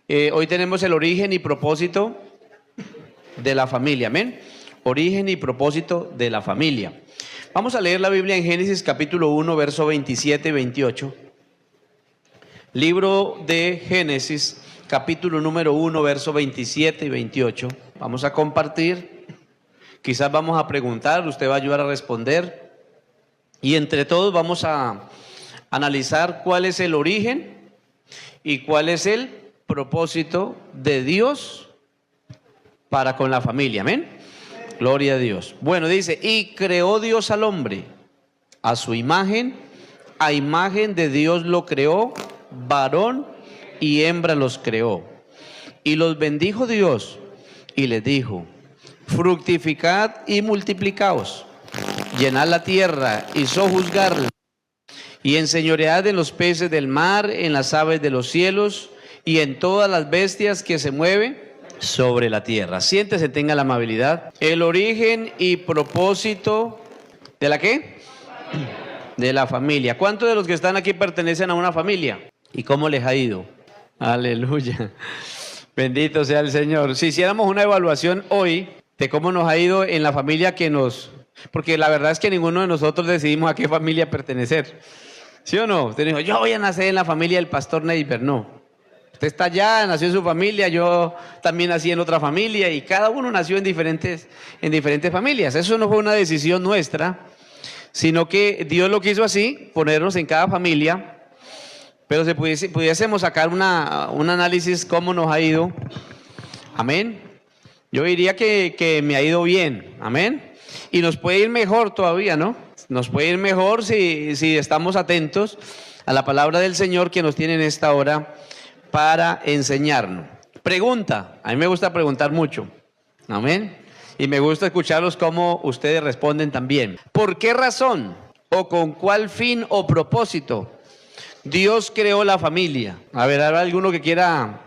Hoy tenemos el origen y propósito de la familia, amén. Origen y propósito de la familia. Vamos a leer la Biblia en Génesis capítulo 1, verso 27 y 28. Libro de Génesis, capítulo número 1, verso 27 y 28. Vamos a compartir, quizás vamos a preguntar, usted va a ayudar a responder. Y entre todos vamos a analizar cuál es el origen y cuál es el propósito de Dios para con la familia, amén. Gloria a Dios. Bueno, dice, y creó Dios al hombre a su imagen, a imagen de Dios lo creó, varón y hembra los creó. Y los bendijo Dios y les dijo, fructificad y multiplicaos, llenad la tierra y sojuzgarla, y enseñoread en los peces del mar, en las aves de los cielos, y en todas las bestias que se mueven sobre la tierra. Siéntese, tenga la amabilidad. El origen y propósito ¿de la qué? De la familia. ¿Cuántos de los que están aquí pertenecen a una familia? ¿Y cómo les ha ido? Aleluya. Bendito sea el Señor. Si hiciéramos una evaluación hoy de cómo nos ha ido en la familia que nos... Porque la verdad es que ninguno de nosotros decidimos a qué familia pertenecer. ¿Sí o no? Usted dijo, yo voy a nacer en la familia del pastor Neiber. No. Usted está allá, nació en su familia, yo también nací en otra familia y cada uno nació en diferentes familias. Eso no fue una decisión nuestra, sino que Dios lo quiso así, ponernos en cada familia, pero si pudiésemos sacar un análisis cómo nos ha ido, amén. Yo diría que me ha ido bien, amén. Y nos puede ir mejor todavía, ¿no? Nos puede ir mejor si estamos atentos a la palabra del Señor que nos tiene en esta hora para enseñarnos. Pregunta, a mí me gusta preguntar mucho, amén, y me gusta escucharlos cómo ustedes responden también. ¿Por qué razón o con cuál fin o propósito Dios creó la familia? A ver, ¿habrá alguno que quiera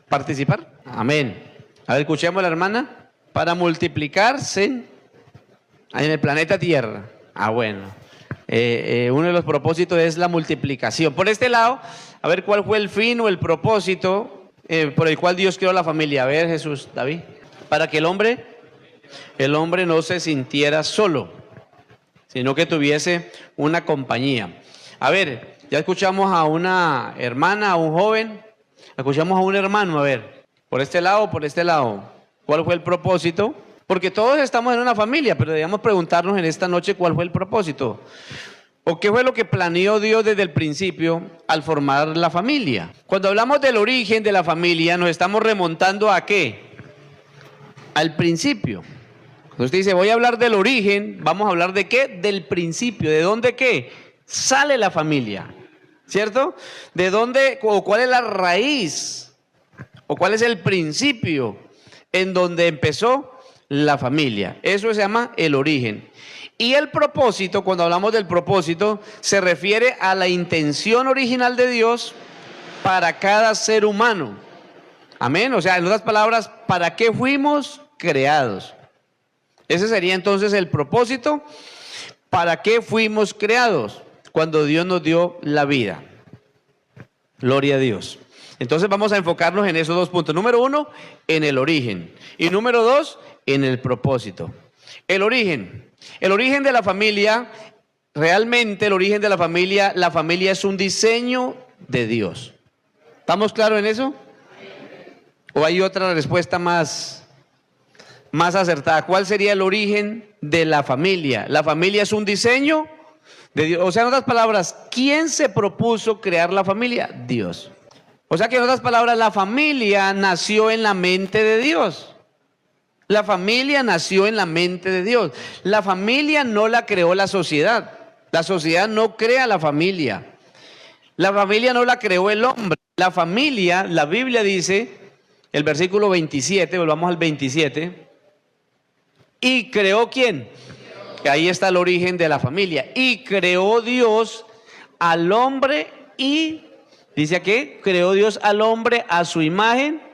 participar? Amén. A ver, escuchemos a la hermana. Para multiplicarse en el planeta Tierra. Bueno. Uno de los propósitos es la multiplicación. Por este lado, a ver cuál fue el fin o el propósito por el cual Dios creó la familia. A ver, Jesús, David. Para que el hombre no se sintiera solo, sino que tuviese una compañía. A ver, ya escuchamos a una hermana, a un joven, escuchamos a un hermano. A ver, por este lado o por este lado, ¿cuál fue el propósito? Porque todos estamos en una familia, pero debemos preguntarnos en esta noche cuál fue el propósito. ¿O qué fue lo que planeó Dios desde el principio al formar la familia? Cuando hablamos del origen de la familia, nos estamos remontando ¿a qué? Al principio. Cuando usted dice, voy a hablar del origen, vamos a hablar de qué? Del principio. ¿De dónde qué? Sale la familia, ¿cierto? ¿De dónde o cuál es la raíz? ¿O cuál es el principio en donde empezó la familia? Eso se llama el origen. Y el propósito, cuando hablamos del propósito, se refiere a la intención original de Dios para cada ser humano. Amén. O sea, en otras palabras, ¿para qué fuimos creados? Ese sería entonces el propósito. ¿Para qué fuimos creados? Cuando Dios nos dio la vida. Gloria a Dios. Entonces vamos a enfocarnos en esos dos puntos. Número uno, en el origen. Y número dos, en el propósito. El origen de la familia, realmente el origen de la familia es un diseño de Dios. ¿Estamos claros en eso? ¿O hay otra respuesta más acertada? ¿Cuál sería el origen de la familia? La familia es un diseño de Dios. O sea, en otras palabras, ¿quién se propuso crear la familia? Dios. O sea que en otras palabras, la familia nació en la mente de Dios. La familia nació en la mente de Dios. La familia no la creó la sociedad. La sociedad no crea la familia. La familia no la creó el hombre. La familia, la Biblia dice, el versículo 27, volvamos al 27. ¿Y creó quién? Que ahí está el origen de la familia. Y creó Dios al hombre y... Dice aquí, creó Dios al hombre a su imagen.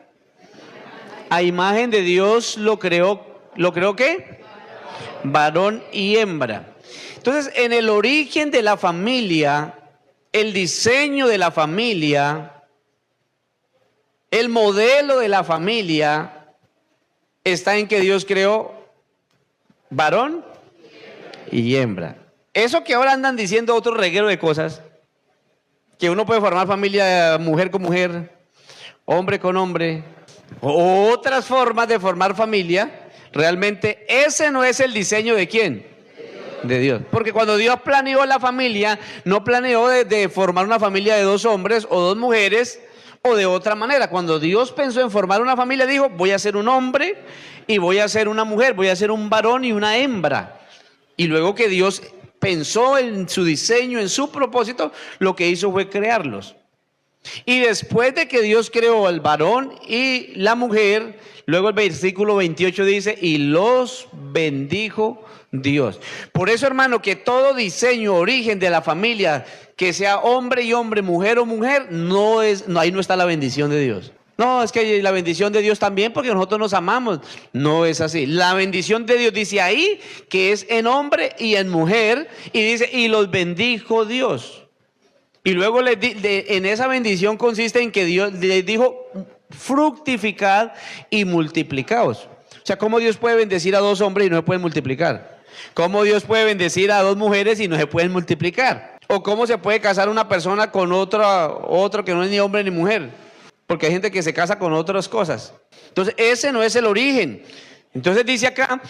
A imagen de Dios lo creó ¿qué? Varón y hembra. Entonces, en el origen de la familia, el diseño de la familia, El modelo de la familia está en que Dios creó varón y hembra. Eso que ahora andan diciendo otro reguero de cosas, que uno puede formar familia mujer con mujer, hombre con hombre, o otras formas de formar familia, realmente ese no es el diseño de ¿quién? De Dios. Porque cuando Dios planeó la familia, no planeó de formar una familia de 2 hombres o 2 mujeres o de otra manera. Cuando Dios pensó en formar una familia, dijo, voy a ser un hombre y voy a ser una mujer, voy a ser un varón y una hembra. Y luego que Dios pensó en su diseño, en su propósito, lo que hizo fue crearlos. Y después de que Dios creó al varón y la mujer, luego el versículo 28 dice, y los bendijo Dios. Por eso, hermano, que todo diseño, origen de la familia, que sea hombre y hombre, mujer o mujer, ahí no está la bendición de Dios. No, es que la bendición de Dios también porque nosotros nos amamos. No es así. La bendición de Dios dice ahí que es en hombre y en mujer, y dice, y los bendijo Dios. Y luego en esa bendición consiste en que Dios les dijo, fructificad y multiplicaos. O sea, ¿cómo Dios puede bendecir a 2 hombres y no se pueden multiplicar? ¿Cómo Dios puede bendecir a 2 mujeres y no se pueden multiplicar? ¿O cómo se puede casar una persona con otro que no es ni hombre ni mujer? Porque hay gente que se casa con otras cosas. Entonces, ese no es el origen. Entonces dice acá,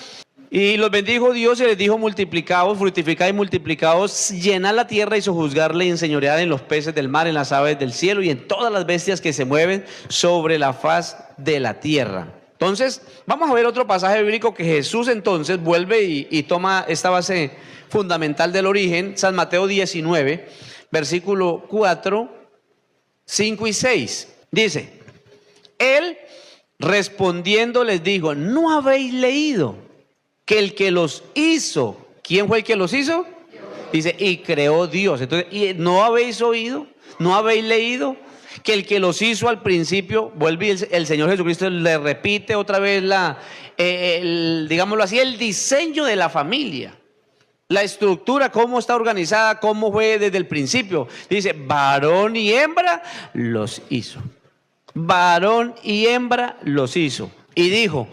y los bendijo Dios y les dijo, multiplicaos, fructificad y multiplicaos, llenad la tierra y sojuzgarla y enseñoread en los peces del mar, en las aves del cielo y en todas las bestias que se mueven sobre la faz de la tierra. Entonces, vamos a ver otro pasaje bíblico que Jesús entonces vuelve y toma esta base fundamental del origen, San Mateo 19, versículo 4, 5 y 6. Dice, él respondiendo les dijo, ¿no habéis leído que el que los hizo, ¿quién fue el que los hizo? Dice, y creó Dios. Entonces, ¿y no habéis oído? ¿No habéis leído que el que los hizo al principio, vuelve el Señor Jesucristo le repite otra vez digámoslo así, el diseño de la familia? La estructura, cómo está organizada, cómo fue desde el principio. Dice, varón y hembra los hizo. Varón y hembra los hizo. Y dijo,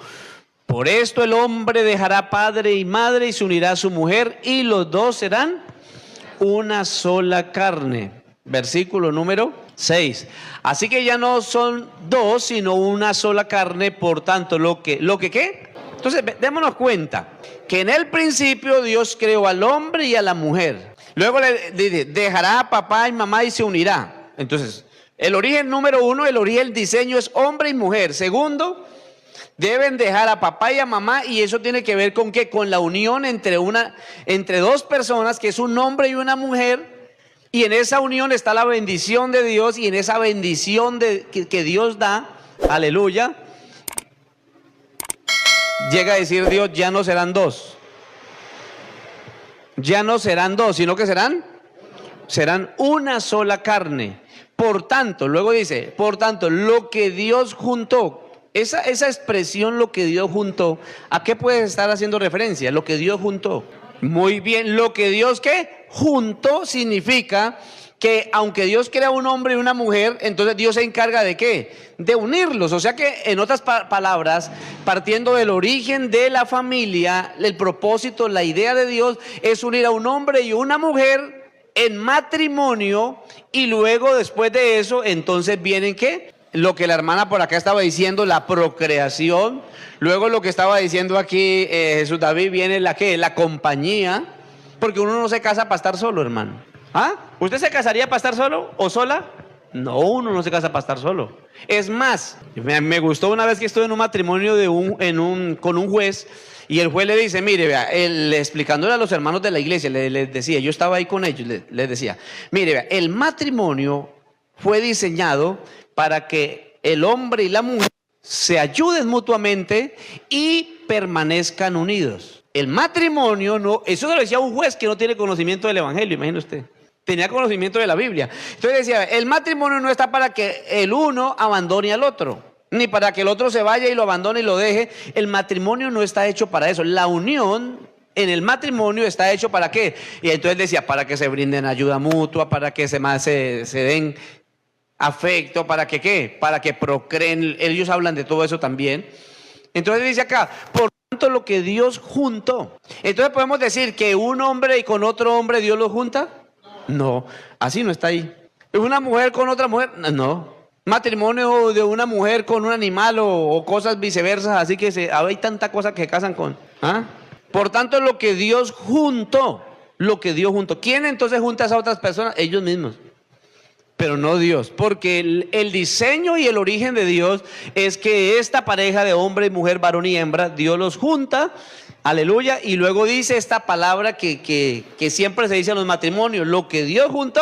por esto el hombre dejará padre y madre y se unirá a su mujer y los 2 serán una sola carne. Versículo número 6. Así que ya no son 2, sino una sola carne, por tanto, ¿lo que qué? Entonces, démonos cuenta que en el principio Dios creó al hombre y a la mujer. Luego le dice, dejará a papá y mamá y se unirá. Entonces, el origen número 1, el diseño es hombre y mujer. Segundo, deben dejar a papá y a mamá, y eso tiene que ver con ¿qué? Con la unión entre 2 personas, que es un hombre y una mujer, y en esa unión está la bendición de Dios, y en esa bendición que Dios da, aleluya, llega a decir Dios, ya no serán 2. Ya no serán 2, sino que serán una sola carne. Por tanto, luego dice, por tanto, lo que Dios juntó, esa expresión, lo que Dios juntó, ¿a qué puede estar haciendo referencia? Lo que Dios juntó. Muy bien, lo que Dios ¿qué? Juntó significa que aunque Dios crea un hombre y una mujer, entonces Dios se encarga de ¿qué? De unirlos. O sea que, en otras palabras, partiendo del origen de la familia, el propósito, la idea de Dios es unir a un hombre y una mujer en matrimonio, y luego después de eso, entonces vienen ¿qué? Lo que la hermana por acá estaba diciendo, la procreación. Luego lo que estaba diciendo aquí Jesús David, viene la compañía, porque uno no se casa para estar solo, hermano. ¿Ah? ¿Usted se casaría para estar solo o sola? No, uno no se casa para estar solo. Es más, me gustó una vez que estuve en un matrimonio con un juez, y el juez le dice, mire, vea, explicándole a los hermanos de la iglesia, les decía, yo estaba ahí con ellos, les decía, mire, vea, el matrimonio fue diseñado para que el hombre y la mujer se ayuden mutuamente y permanezcan unidos. El matrimonio no, eso se lo decía un juez que no tiene conocimiento del evangelio, imagine usted. Tenía conocimiento de la Biblia. Entonces decía, el matrimonio no está para que el uno abandone al otro, ni para que el otro se vaya y lo abandone y lo deje. El matrimonio no está hecho para eso. La unión en el matrimonio está hecho ¿para qué? Y entonces decía, para que se brinden ayuda mutua, para que se den afecto, para que ¿qué? Para que procreen. Ellos hablan de todo eso también. Entonces dice acá, por tanto lo que Dios juntó. Entonces podemos decir que un hombre y con otro hombre Dios los junta. No, así no está ahí. ¿Una mujer con otra mujer? No. Matrimonio de una mujer con un animal o cosas viceversas, así que hay tanta cosa que casan con. ¿Ah? Por tanto, lo que Dios juntó, lo que Dios juntó. ¿Quién entonces junta a esas otras personas? Ellos mismos. Pero no Dios, porque el diseño y el origen de Dios es que esta pareja de hombre y mujer, varón y hembra, Dios los junta, aleluya, y luego dice esta palabra que siempre se dice en los matrimonios, lo que Dios juntó.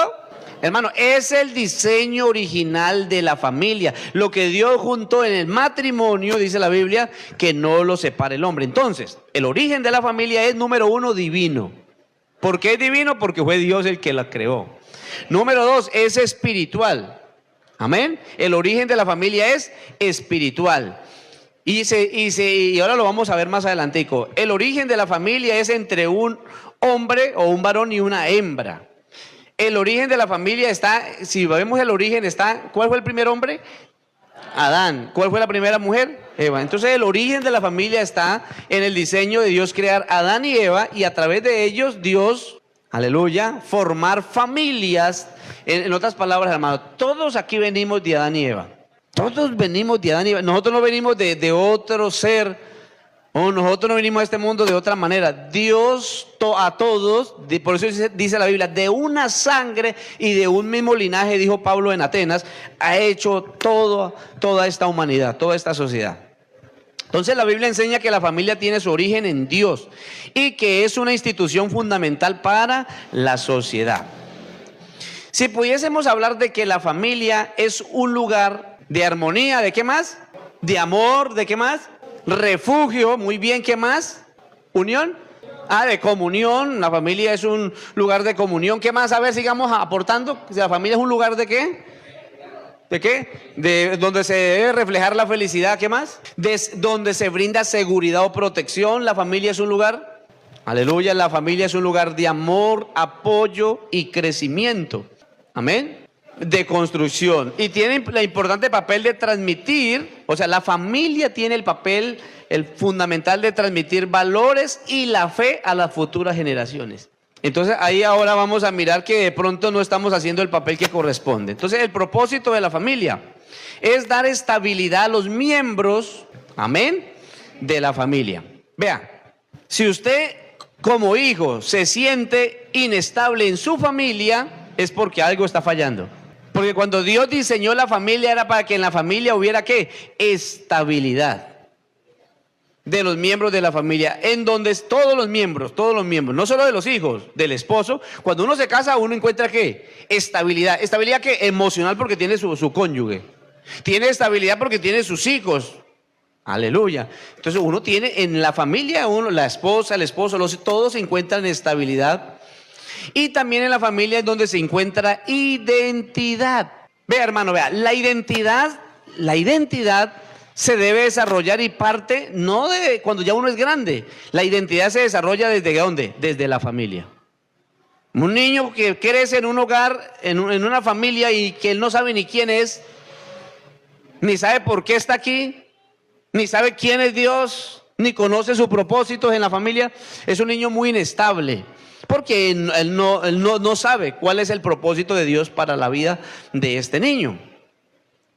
Hermano, es el diseño original de la familia. Lo que Dios juntó en el matrimonio, dice la Biblia, que no lo separe el hombre. Entonces, el origen de la familia es, número uno, divino. ¿Por qué es divino? Porque fue Dios el que la creó. Número dos, es espiritual. Amén. El origen de la familia es espiritual. Y ahora lo vamos a ver más adelantico. El origen de la familia es entre un hombre o un varón y una hembra. El origen de la familia está, si vemos el origen está, ¿cuál fue el primer hombre? Adán. ¿Cuál fue la primera mujer? Eva. Entonces el origen de la familia está en el diseño de Dios crear a Adán y Eva y a través de ellos Dios, aleluya, formar familias. En otras palabras, hermano, todos aquí venimos de Adán y Eva. Todos venimos de Adán y Eva. Nosotros no venimos de otro ser. Nosotros no venimos a este mundo de otra manera. Dios a todos, por eso dice la Biblia, de una sangre y de un mismo linaje, dijo Pablo en Atenas, ha hecho toda esta humanidad, toda esta sociedad. Entonces la Biblia enseña que la familia tiene su origen en Dios y que es una institución fundamental para la sociedad. Si pudiésemos hablar de que la familia es un lugar de armonía, ¿de qué más? De amor, ¿de qué más? Refugio, muy bien, ¿qué más? Unión, de comunión. La familia es un lugar de comunión. ¿Qué más? A ver, sigamos aportando. La familia es un lugar de ¿qué? ¿De qué? De donde se debe reflejar la felicidad. ¿Qué más? Donde se brinda seguridad o protección. La familia es un lugar, aleluya, la familia es un lugar de amor, apoyo y crecimiento. Amén. De construcción, y tiene el importante papel de transmitir, o sea, la familia tiene el papel, el fundamental de transmitir valores y la fe a las futuras generaciones. Entonces ahí ahora vamos a mirar que de pronto no estamos haciendo el papel que corresponde. Entonces el propósito de la familia es dar estabilidad a los miembros, amén, de la familia. Vea, si usted como hijo se siente inestable en su familia, es porque algo está fallando. Porque cuando Dios diseñó la familia era para que en la familia hubiera ¿qué? Estabilidad de los miembros de la familia, en donde todos los miembros, no solo de los hijos, del esposo. Cuando uno se casa, uno encuentra ¿qué? Estabilidad. Estabilidad ¿qué? Emocional, porque tiene su cónyuge. Tiene estabilidad porque tiene sus hijos. Aleluya. Entonces uno tiene en la familia, la esposa, el esposo, todos se encuentran en estabilidad. Y también en la familia es donde se encuentra identidad. Vea, hermano, vea, la identidad se debe desarrollar y parte no de cuando ya uno es grande. La identidad se desarrolla ¿desde dónde? Desde la familia. Un niño que crece en un hogar, en una familia y que él no sabe ni quién es, ni sabe por qué está aquí, ni sabe quién es Dios, ni conoce sus propósitos en la familia, es un niño muy inestable. Porque él no sabe cuál es el propósito de Dios para la vida de este niño.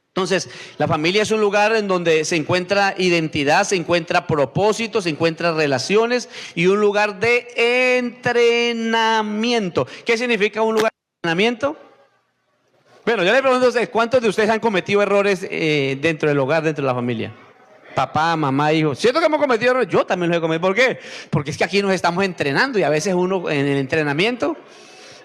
Entonces, la familia es un lugar en donde se encuentra identidad, se encuentra propósito, se encuentran relaciones y un lugar de entrenamiento. ¿Qué significa un lugar de entrenamiento? Bueno, yo le pregunto a ustedes, ¿cuántos de ustedes han cometido errores dentro del hogar, dentro de la familia? Papá, mamá, hijo. ¿Cierto que hemos cometido errores? Yo también los he cometido. ¿Por qué? Porque es que aquí nos estamos entrenando y a veces uno en el entrenamiento,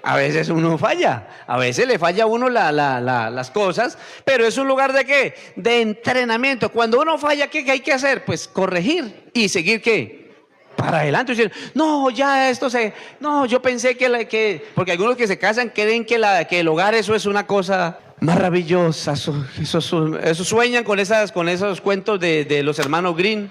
a veces uno falla. A veces le falla a uno las cosas, pero es un lugar ¿de qué? De entrenamiento. Cuando uno falla, ¿qué hay que hacer? Pues corregir y seguir ¿qué? Para adelante. No, ya esto no, yo pensé porque algunos que se casan creen que el hogar eso es una cosa maravillosa, eso sueñan con esos cuentos de los hermanos Grimm.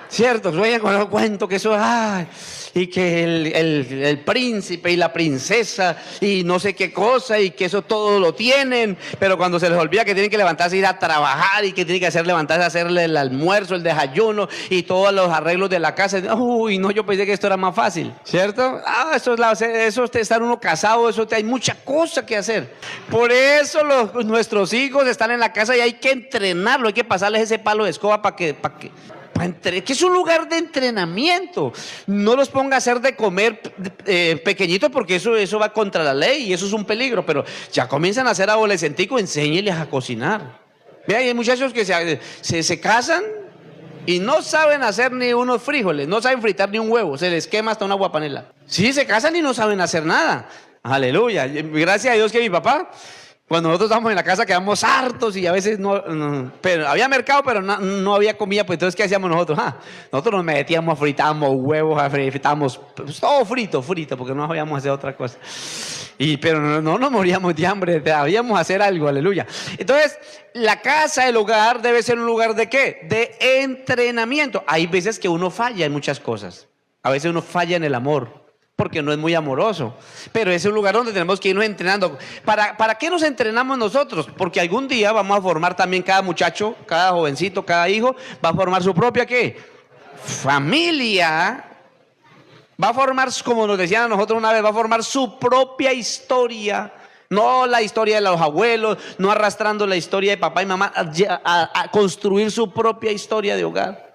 ¿Cierto? Sueñan con el cuento que eso, ay, y que el príncipe y la princesa y no sé qué cosa y que eso todo lo tienen, pero cuando se les olvida que tienen que levantarse e ir a trabajar y que tienen que levantarse a hacerle el almuerzo, el desayuno y todos los arreglos de la casa, uy, no, yo pensé que esto era más fácil, ¿cierto? Eso estar uno casado, hay mucha cosa que hacer. Por eso nuestros hijos están en la casa y hay que entrenarlo, hay que pasarles ese palo de escoba para que es un lugar de entrenamiento. No los ponga a hacer de comer pequeñitos porque eso va contra la ley y eso es un peligro, pero ya comienzan a ser adolescentes, enséñeles a cocinar. Vea, hay muchachos que se casan y no saben hacer ni unos frijoles, no saben fritar ni un huevo, se les quema hasta una guapanela. Sí, se casan y no saben hacer nada. Aleluya. Gracias a Dios que mi papá, cuando nosotros estábamos en la casa quedamos hartos y a veces pero había mercado, pero no había comida, pues entonces ¿qué hacíamos nosotros? Nosotros nos metíamos, fritábamos huevos, fritábamos todo frito, porque no sabíamos hacer otra cosa. Pero no nos moríamos de hambre, debíamos hacer algo, aleluya. Entonces, la casa, el hogar debe ser un lugar ¿de qué? De entrenamiento. Hay veces que uno falla en muchas cosas. A veces uno falla en el amor, porque no es muy amoroso, pero es un lugar donde tenemos que irnos entrenando. ¿Para qué nos entrenamos nosotros? Porque algún día vamos a formar también cada muchacho, cada jovencito, cada hijo, va a formar su propia ¿qué? Familia. Va a formar, como nos decían a nosotros una vez, va a formar su propia historia. No la historia de los abuelos, no arrastrando la historia de papá y mamá, a construir su propia historia de hogar.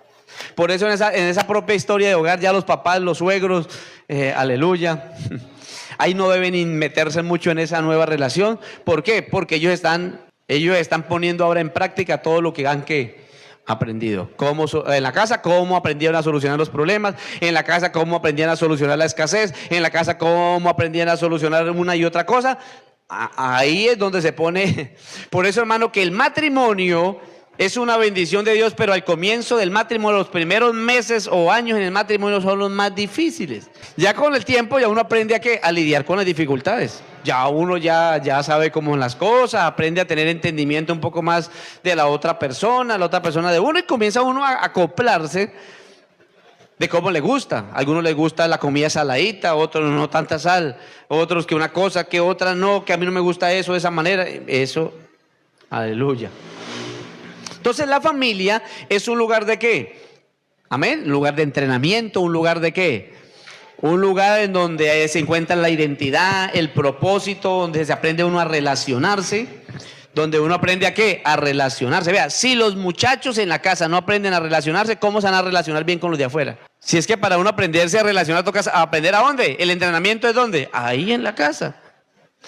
Por eso en esa propia historia de hogar ya los papás, los suegros, aleluya, ahí no deben meterse mucho en esa nueva relación. ¿Por qué? Porque ellos están poniendo ahora en práctica todo lo que han aprendido. En la casa, cómo aprendieron a solucionar los problemas. En la casa, cómo aprendían a solucionar la escasez. En la casa, cómo aprendían a solucionar una y otra cosa. Ahí es donde se pone. Por eso, hermano, que el matrimonio es una bendición de Dios, pero al comienzo del matrimonio, los primeros meses o años en el matrimonio son los más difíciles. Ya con el tiempo ya uno aprende a lidiar con las dificultades. Ya uno ya sabe cómo son las cosas, aprende a tener entendimiento un poco más de la otra persona de uno, y comienza uno a acoplarse de cómo le gusta. A algunos les gusta la comida saladita, a otros no tanta sal, otros que una cosa, que otra no, que a mí no me gusta eso de esa manera. Eso, aleluya. Entonces la familia es un lugar de ¿qué? Amén. Un lugar de entrenamiento, un lugar de ¿qué? Un lugar en donde se encuentra la identidad, el propósito, donde se aprende uno a relacionarse, donde uno aprende a ¿qué? A relacionarse. Vea, si los muchachos en la casa no aprenden a relacionarse, ¿cómo se van a relacionar bien con los de afuera? Si es que para uno aprenderse a relacionar, toca aprender ¿a dónde? ¿El entrenamiento es dónde? Ahí en la casa.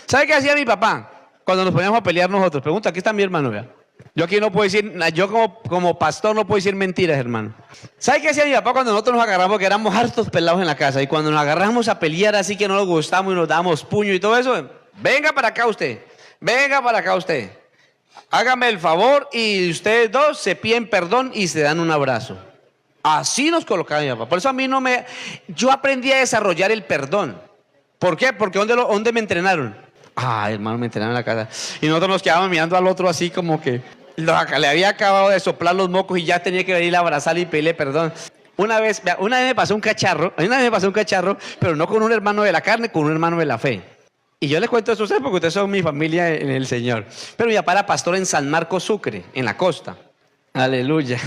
¿Sabe qué hacía mi papá cuando nos poníamos a pelear nosotros? Pregunta, aquí está mi hermano, vea. Yo aquí no puedo decir, yo como pastor no puedo decir mentiras, hermano. ¿Sabe qué hacía mi papá cuando nosotros nos agarramos, que éramos hartos pelados en la casa, y cuando nos agarramos a pelear así que no nos gustamos y nos damos puño y todo eso? Venga para acá usted, hágame el favor y ustedes dos se piden perdón y se dan un abrazo. Así nos colocaba mi papá. Por eso yo aprendí a desarrollar el perdón. ¿Por qué? Porque ¿dónde me entrenaron? Hermano, me entrenaron en la casa. Y nosotros nos quedábamos mirando al otro así como que le había acabado de soplar los mocos y ya tenía que venir a abrazarle y pedirle perdón. Una vez me pasó un cacharro, pero no con un hermano de la carne, con un hermano de la fe. Y yo les cuento eso a ustedes porque ustedes son mi familia en el Señor. Pero mi papá era pastor en San Marcos, Sucre, en la costa. Aleluya.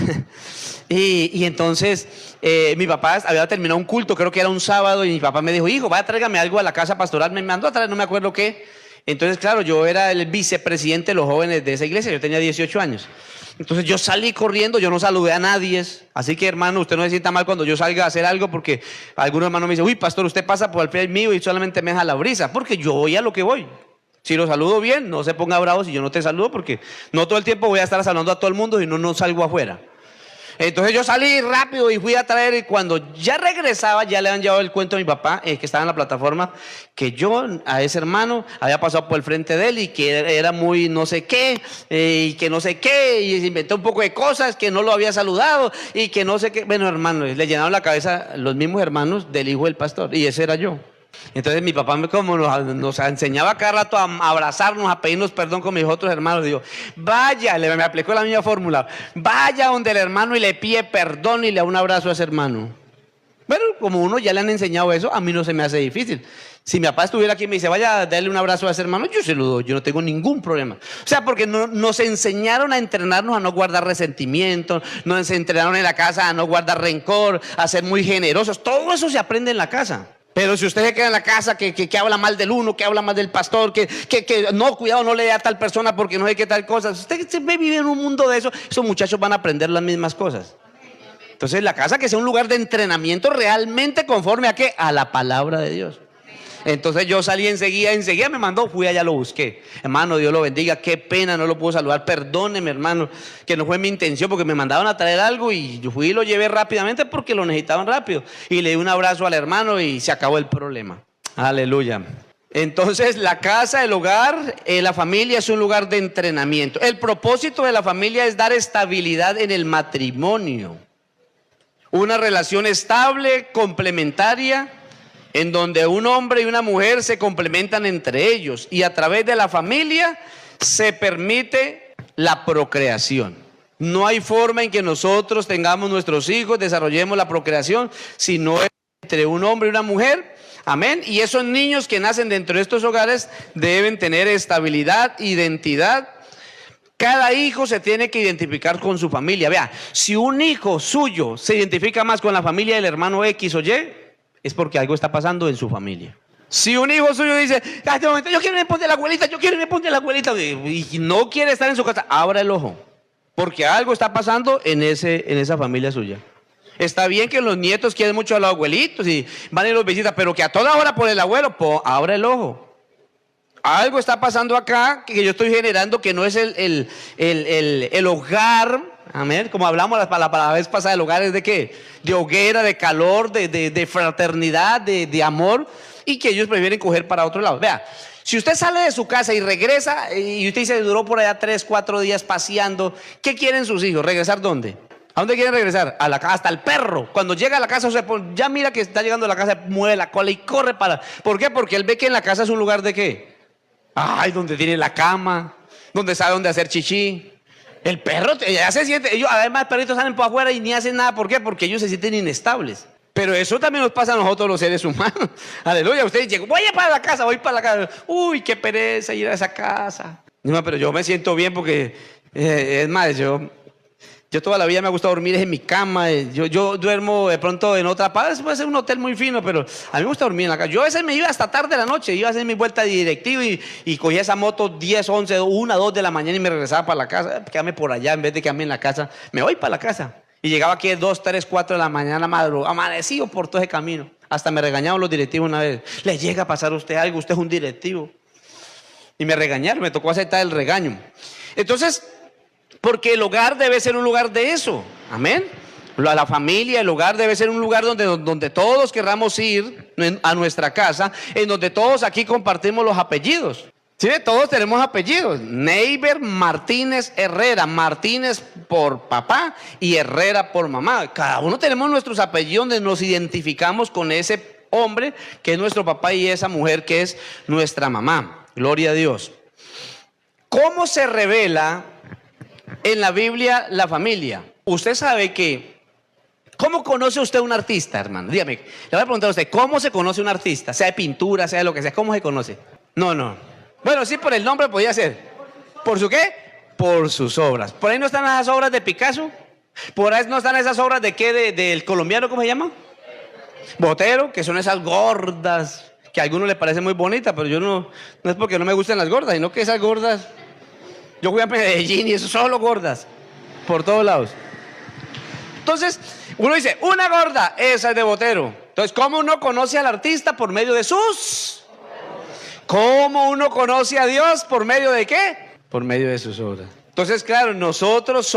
Y entonces mi papá había terminado un culto, creo que era un sábado, y mi papá me dijo, hijo, vaya, tráigame algo a la casa pastoral. Me mandó a traer, no me acuerdo qué. Entonces, claro, yo era el vicepresidente de los jóvenes de esa iglesia, yo tenía 18 años. Entonces yo salí corriendo, yo no saludé a nadie. Así que, hermano, usted no se sienta mal cuando yo salga a hacer algo, porque algunos hermanos me dicen, uy, pastor, usted pasa por el pie mío y solamente me deja la brisa, porque yo voy a lo que voy. Si lo saludo bien, no se ponga bravo si yo no te saludo, porque no todo el tiempo voy a estar saludando a todo el mundo y no salgo afuera. Entonces yo salí rápido y fui a traer, y cuando ya regresaba, ya le habían llevado el cuento a mi papá, que estaba en la plataforma, que yo a ese hermano había pasado por el frente de él y que era muy no sé qué, y que no sé qué, y se inventó un poco de cosas, que no lo había saludado y que no sé qué. Bueno, hermano, le llenaron la cabeza los mismos hermanos del hijo del pastor, y ese era yo. Entonces mi papá como nos enseñaba cada rato a abrazarnos, a pedirnos perdón con mis otros hermanos. Digo, vaya, me aplicó la misma fórmula. Vaya donde el hermano y le pide perdón y le da un abrazo a ese hermano. Bueno, como uno ya le han enseñado eso, a mí no se me hace difícil. Si mi papá estuviera aquí y me dice, vaya a darle un abrazo a ese hermano, yo se lo doy, yo no tengo ningún problema. O sea, porque nos enseñaron a entrenarnos a no guardar resentimientos, nos entrenaron en la casa a no guardar rencor, a ser muy generosos. Todo eso se aprende en la casa. Pero si usted se queda en la casa que habla mal del uno, que habla mal del pastor, que no, cuidado, no le dé a tal persona porque no sé qué tal cosa. Si usted se vive en un mundo de eso, esos muchachos van a aprender las mismas cosas. Entonces la casa que sea un lugar de entrenamiento realmente conforme a ¿qué? A la palabra de Dios. Entonces yo salí enseguida me mandó, fui allá, lo busqué. Hermano, Dios lo bendiga, qué pena, no lo puedo saludar, perdóneme hermano, que no fue mi intención porque me mandaron a traer algo y yo fui y lo llevé rápidamente porque lo necesitaban rápido. Y le di un abrazo al hermano y se acabó el problema. Aleluya. Entonces la casa, el hogar, la familia es un lugar de entrenamiento. El propósito de la familia es dar estabilidad en el matrimonio. Una relación estable, complementaria, en donde un hombre y una mujer se complementan entre ellos y a través de la familia se permite la procreación. No hay forma en que nosotros tengamos nuestros hijos, desarrollemos la procreación, si no es entre un hombre y una mujer. Amén. Y esos niños que nacen dentro de estos hogares deben tener estabilidad, identidad. Cada hijo se tiene que identificar con su familia. Vea, si un hijo suyo se identifica más con la familia del hermano X o Y, es porque algo está pasando en su familia. Si un hijo suyo dice, este momento yo quiero irme ponte la abuelita, yo quiero irme ponte la abuelita, y no quiere estar en su casa, abra el ojo, porque algo está pasando en esa familia suya. Está bien que los nietos quieren mucho a los abuelitos y van y los visitan, pero que a toda hora por el abuelo, abra el ojo. Algo está pasando acá que yo estoy generando que no es el hogar, amén, como hablamos la vez pasada, el hogar es de qué, de hoguera, de calor, de fraternidad, de amor, y que ellos prefieren coger para otro lado. Vea, si usted sale de su casa y regresa y usted dice duró por allá 3, 4 días paseando, ¿qué quieren sus hijos? ¿Regresar dónde? ¿A dónde quieren regresar? A la casa, hasta el perro. Cuando llega a la casa, ya mira que está llegando a la casa, mueve la cola y corre para. ¿Por qué? Porque él ve que en la casa es un lugar de qué. Ay, donde tiene la cama, donde sabe dónde hacer chichi. El perro ya se siente, ellos además perritos salen por afuera y ni hacen nada. ¿Por qué? Porque ellos se sienten inestables. Pero eso también nos pasa a nosotros los seres humanos. Aleluya, ustedes llegan, voy para la casa, voy para la casa. Uy, qué pereza ir a esa casa. No, pero yo me siento bien porque, es más, yo toda la vida me ha gustado dormir en mi cama. Yo duermo de pronto en otra parte. Puede ser un hotel muy fino, pero a mí me gusta dormir en la casa. Yo a veces me iba hasta tarde de la noche. Iba a hacer mi vuelta de directivo y cogía esa moto 10, 11, 1, 2 de la mañana y me regresaba para la casa. Quedarme por allá en vez de quedarme en la casa. Me voy para la casa. Y llegaba aquí a 2, 3, 4 de la mañana amanecido por todo ese camino. Hasta me regañaban los directivos una vez. ¿Le llega a pasar a usted algo? Usted es un directivo. Y me regañaron, me tocó aceptar el regaño. Entonces, porque el hogar debe ser un lugar de eso, amén. La familia, el hogar debe ser un lugar donde todos querramos ir a nuestra casa, en donde todos aquí compartimos los apellidos. ¿Sí? Todos tenemos apellidos. Neiber Martínez Herrera, Martínez por papá y Herrera por mamá. Cada uno tenemos nuestros apellidos donde nos identificamos con ese hombre que es nuestro papá y esa mujer que es nuestra mamá. Gloria a Dios. ¿Cómo se revela en la Biblia la familia? Usted sabe que, ¿cómo conoce usted a un artista, hermano? Dígame, le voy a preguntar a usted, ¿cómo se conoce un artista? Sea de pintura, sea de lo que sea, ¿cómo se conoce? No. Bueno, sí, por el nombre podía ser. ¿Por su qué? Por sus obras. ¿Por ahí no están esas obras de Picasso? ¿Por ahí no están esas obras de qué? Del colombiano, ¿cómo se llama? Botero, que son esas gordas, que a algunos les parecen muy bonitas, pero yo no es porque no me gustan las gordas, sino que esas gordas... Yo fui a Medellín y eso solo gordas, por todos lados. Entonces, uno dice, una gorda, esa es de Botero. Entonces, ¿cómo uno conoce al artista? Por medio de sus... ¿Cómo uno conoce a Dios? ¿Por medio de qué? Por medio de sus obras. Entonces, claro, nosotros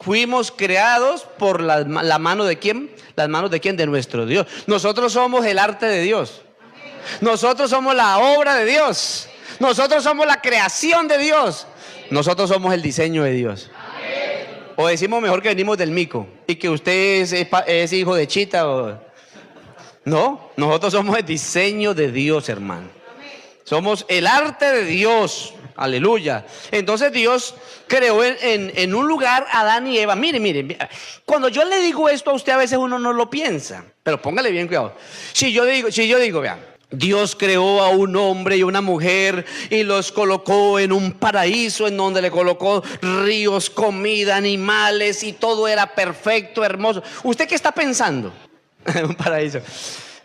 fuimos creados por la mano de ¿quién? Las manos de ¿quién? De nuestro Dios. Nosotros somos el arte de Dios. Nosotros somos la obra de Dios. Nosotros somos la creación de Dios. Nosotros somos el diseño de Dios. O decimos mejor que venimos del mico y que usted es hijo de Chita. No, nosotros somos el diseño de Dios, hermano. Somos el arte de Dios. Aleluya. Entonces Dios creó en un lugar a Adán y Eva. Mire, cuando yo le digo esto a usted, a veces uno no lo piensa, pero póngale bien cuidado. Si yo digo, vean, Dios creó a un hombre y una mujer y los colocó en un paraíso en donde le colocó ríos, comida, animales y todo era perfecto, hermoso. ¿Usted qué está pensando? Un paraíso.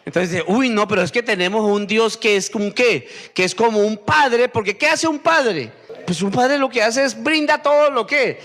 Entonces dice, uy, no, pero es que tenemos un Dios que es un ¿qué? Que es como un padre, porque ¿qué hace un padre? Pues un padre lo que hace es brinda todo lo que,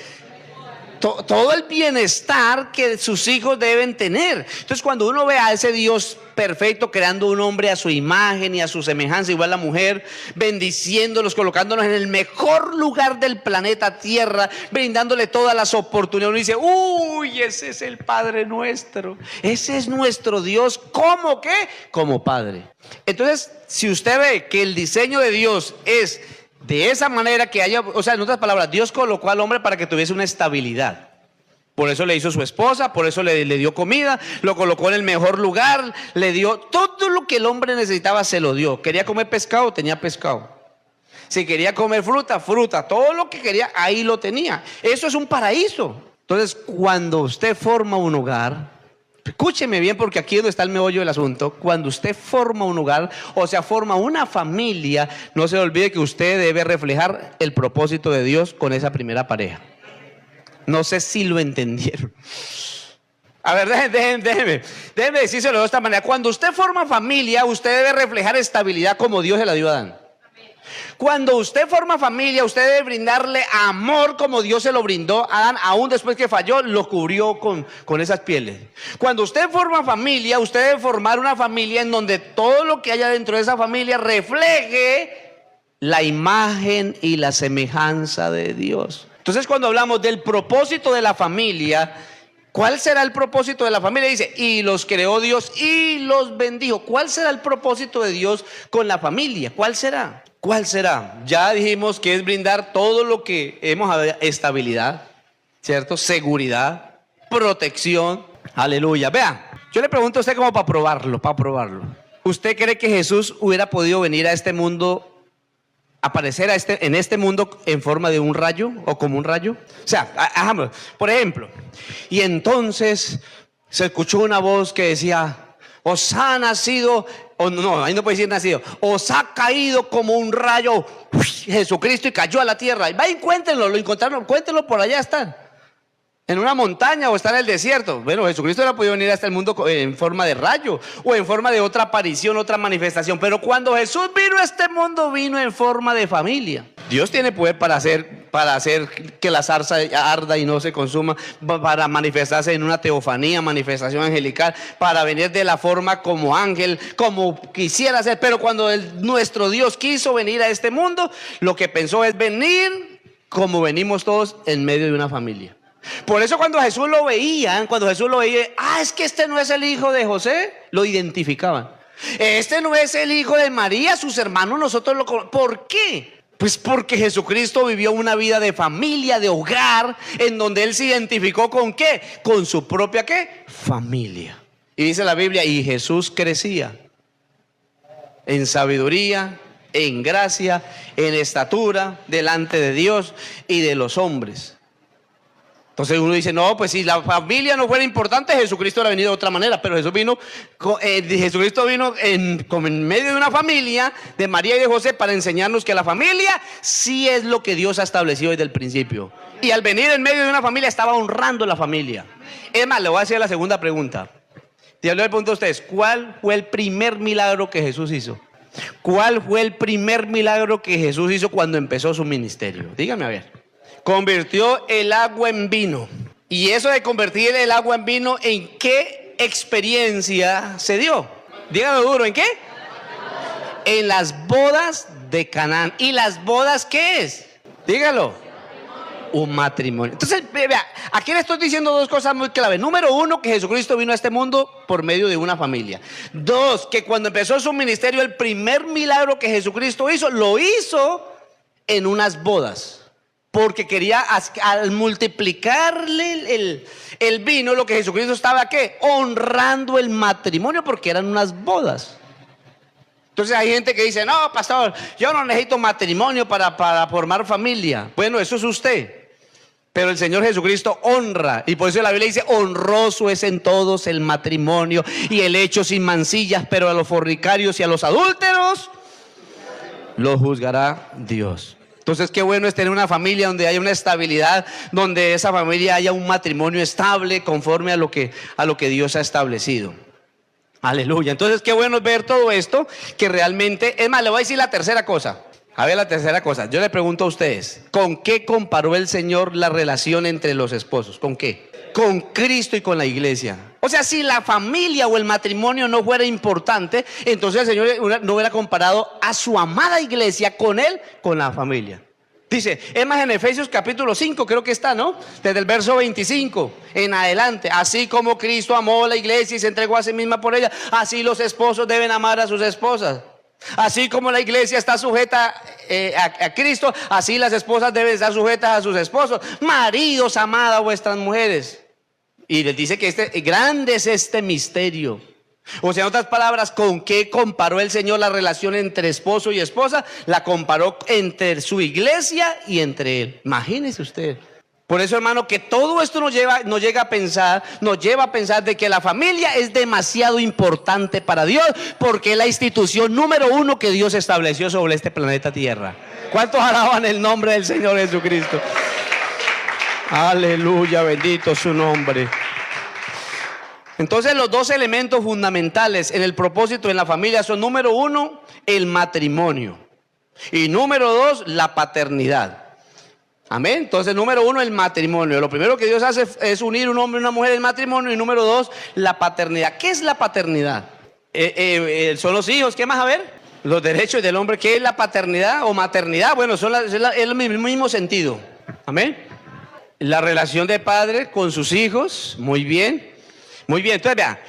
todo el bienestar que sus hijos deben tener. Entonces cuando uno ve a ese Dios perfecto creando un hombre a su imagen y a su semejanza, igual la mujer, bendiciéndolos, colocándolos en el mejor lugar del planeta Tierra, brindándole todas las oportunidades, uno dice, uy, ese es el Padre nuestro, ese es nuestro Dios. ¿Cómo qué? Como Padre. Entonces, si usted ve que el diseño de Dios es de esa manera que haya, o sea, en otras palabras, Dios colocó al hombre para que tuviese una estabilidad. Por eso le hizo su esposa, por eso le dio comida, lo colocó en el mejor lugar, le dio todo lo que el hombre necesitaba, se lo dio. Quería comer pescado, tenía pescado. Si quería comer fruta, fruta. Todo lo que quería, ahí lo tenía. Eso es un paraíso. Entonces, cuando usted forma un hogar, escúcheme bien porque aquí es donde está el meollo del asunto. Cuando usted forma un hogar, o sea, forma una familia, no se olvide que usted debe reflejar el propósito de Dios con esa primera pareja. No sé si lo entendieron. A ver, déjeme decírselo de esta manera. Cuando usted forma familia, usted debe reflejar estabilidad como Dios se la dio a Adán. Cuando usted forma familia, usted debe brindarle amor como Dios se lo brindó a Adán, aún después que falló, lo cubrió con esas pieles. Cuando usted forma familia, usted debe formar una familia en donde todo lo que haya dentro de esa familia refleje la imagen y la semejanza de Dios. Entonces, cuando hablamos del propósito de la familia, ¿cuál será el propósito de la familia? Dice, y los creó Dios y los bendijo. ¿Cuál será el propósito de Dios con la familia? ¿Cuál será? ¿Cuál será? Ya dijimos que es brindar todo lo que hemos hablado, estabilidad, ¿cierto? Seguridad, protección. Aleluya. Vea, yo le pregunto a usted como para probarlo. ¿Usted cree que Jesús hubiera podido venir a este mundo, aparecer en este mundo en forma de un rayo o como un rayo? O sea, por ejemplo, y entonces se escuchó una voz que decía, os ha nacido, o no, ahí no puede decir nacido, os ha caído como un rayo Jesucristo y cayó a la tierra. Y vayan, cuéntenlo, lo encontraron, cuéntenlo, por allá están. En una montaña o está en el desierto. Bueno, Jesucristo no ha podido venir hasta el mundo en forma de rayo o en forma de otra aparición, otra manifestación. Pero cuando Jesús vino a este mundo, vino en forma de familia. Dios tiene poder para hacer que la zarza arda y no se consuma, para manifestarse en una teofanía, manifestación angelical, para venir de la forma como ángel, como quisiera ser. Pero cuando nuestro Dios quiso venir a este mundo, lo que pensó es venir como venimos todos en medio de una familia. Por eso cuando Jesús lo veía, es que este no es el hijo de José, lo identificaban. Este no es el hijo de María, sus hermanos, nosotros lo conocemos. ¿Por qué? Pues porque Jesucristo vivió una vida de familia, de hogar, en donde Él se identificó ¿con qué? Con su propia ¿qué? Familia. Y dice la Biblia, y Jesús crecía en sabiduría, en gracia, en estatura, delante de Dios y de los hombres. Entonces uno dice, no, pues si la familia no fuera importante, Jesucristo hubiera venido de otra manera. Pero Jesucristo vino en medio de una familia de María y de José para enseñarnos que la familia sí es lo que Dios ha establecido desde el principio. Y al venir en medio de una familia estaba honrando la familia. Es más, le voy a hacer la segunda pregunta. Yo le pregunto a ustedes, ¿cuál fue el primer milagro que Jesús hizo? ¿Cuál fue el primer milagro que Jesús hizo cuando empezó su ministerio? Dígame a ver. Convirtió el agua en vino. Y eso de convertir el agua en vino, ¿en qué experiencia se dio? Dígame duro, ¿en qué? En las bodas de Canaán. ¿Y las bodas qué es? Dígalo. Un matrimonio. Entonces, vea, aquí le estoy diciendo dos cosas muy claves. Número uno, que Jesucristo vino a este mundo por medio de una familia. Dos, que cuando empezó su ministerio, el primer milagro que Jesucristo hizo, lo hizo en unas bodas. porque quería, al multiplicarle el vino, lo que Jesucristo estaba, ¿qué? Honrando el matrimonio, porque eran unas bodas. Entonces hay gente que dice, no, pastor, yo no necesito matrimonio para formar familia. Bueno, eso es usted. Pero el Señor Jesucristo honra, y por eso la Biblia dice, honroso es en todos el matrimonio y el hecho sin mancillas, pero a los fornicarios y a los adúlteros los juzgará Dios. Entonces qué bueno es tener una familia donde haya una estabilidad, donde esa familia haya un matrimonio estable conforme a lo que Dios ha establecido. Aleluya. Entonces qué bueno es ver todo esto, que realmente, es más, le voy a decir la tercera cosa. A ver, la tercera cosa, yo le pregunto a ustedes, ¿con qué comparó el Señor la relación entre los esposos? ¿Con qué? Con Cristo y con la iglesia. O sea, si la familia o el matrimonio no fuera importante, entonces el Señor no hubiera comparado a su amada iglesia con Él, con la familia. Dice, es más, en Efesios capítulo 5 creo que está, ¿no? Desde el verso 25 en adelante. Así como Cristo amó a la iglesia y se entregó a sí misma por ella, así los esposos deben amar a sus esposas. Así como la iglesia está sujeta a Cristo, así las esposas deben estar sujetas a sus esposos. Maridos, amad a vuestras mujeres. Y les dice que grande es este misterio. O sea, en otras palabras, ¿con qué comparó el Señor la relación entre esposo y esposa? La comparó entre su iglesia y entre Él. Imagínese usted. Por eso, hermano, que todo esto nos lleva a pensar de que la familia es demasiado importante para Dios, porque es la institución número 1 que Dios estableció sobre este planeta Tierra. ¿Cuántos alaban el nombre del Señor Jesucristo? Aleluya, bendito su nombre. Entonces los dos elementos fundamentales en el propósito en la familia son, número 1, el matrimonio, y número 2, la paternidad. Amén. Entonces, número 1, el matrimonio. Lo primero que Dios hace es unir un hombre y una mujer en matrimonio. Y número 2, la paternidad. ¿Qué es la paternidad? Son los hijos. ¿Qué más? A ver, los derechos del hombre. ¿Qué es la paternidad o maternidad? Bueno, es el mismo sentido. Amén. La relación de padre con sus hijos. Muy bien. Muy bien. Entonces, vea,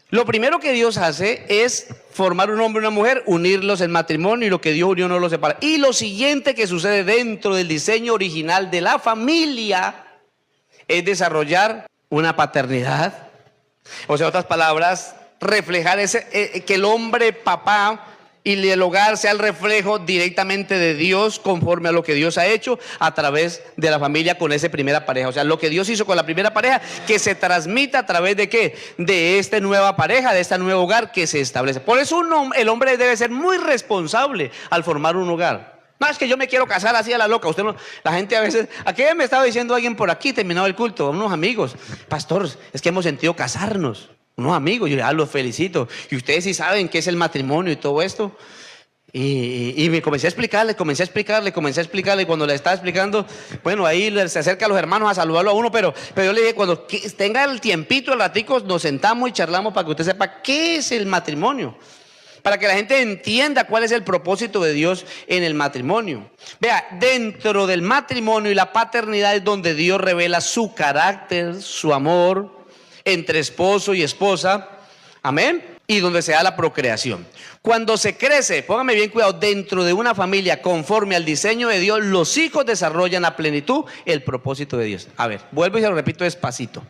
lo primero que Dios hace es formar un hombre y una mujer, unirlos en matrimonio, y lo que Dios unió no lo separa. Y lo siguiente que sucede dentro del diseño original de la familia es desarrollar una paternidad. O sea, en otras palabras, reflejar que el hombre papá y el hogar sea el reflejo directamente de Dios, conforme a lo que Dios ha hecho a través de la familia con esa primera pareja. O sea, lo que Dios hizo con la primera pareja, que se transmita a través de ¿qué? De esta nueva pareja, de este nuevo hogar que se establece. Por eso el hombre debe ser muy responsable al formar un hogar. No, es que yo me quiero casar así a la loca. Usted no, la gente a veces, aquí me estaba diciendo alguien por aquí, terminado el culto, unos amigos, pastor, es que hemos sentido casarnos. Unos amigos, yo los felicito. Y ustedes sí saben qué es el matrimonio y todo esto. Y me comencé a explicarle. Y cuando le estaba explicando, bueno, ahí se acerca a los hermanos a saludarlo a uno. Pero yo le dije, cuando tenga el tiempito, el ratico, nos sentamos y charlamos para que usted sepa qué es el matrimonio. Para que la gente entienda cuál es el propósito de Dios en el matrimonio. Vea, dentro del matrimonio y la paternidad es donde Dios revela su carácter, su amor entre esposo y esposa, amén, y donde se da la procreación. Cuando se crece, póngame bien cuidado, dentro de una familia conforme al diseño de Dios, los hijos desarrollan a plenitud el propósito de Dios. A ver, vuelvo y se lo repito despacito,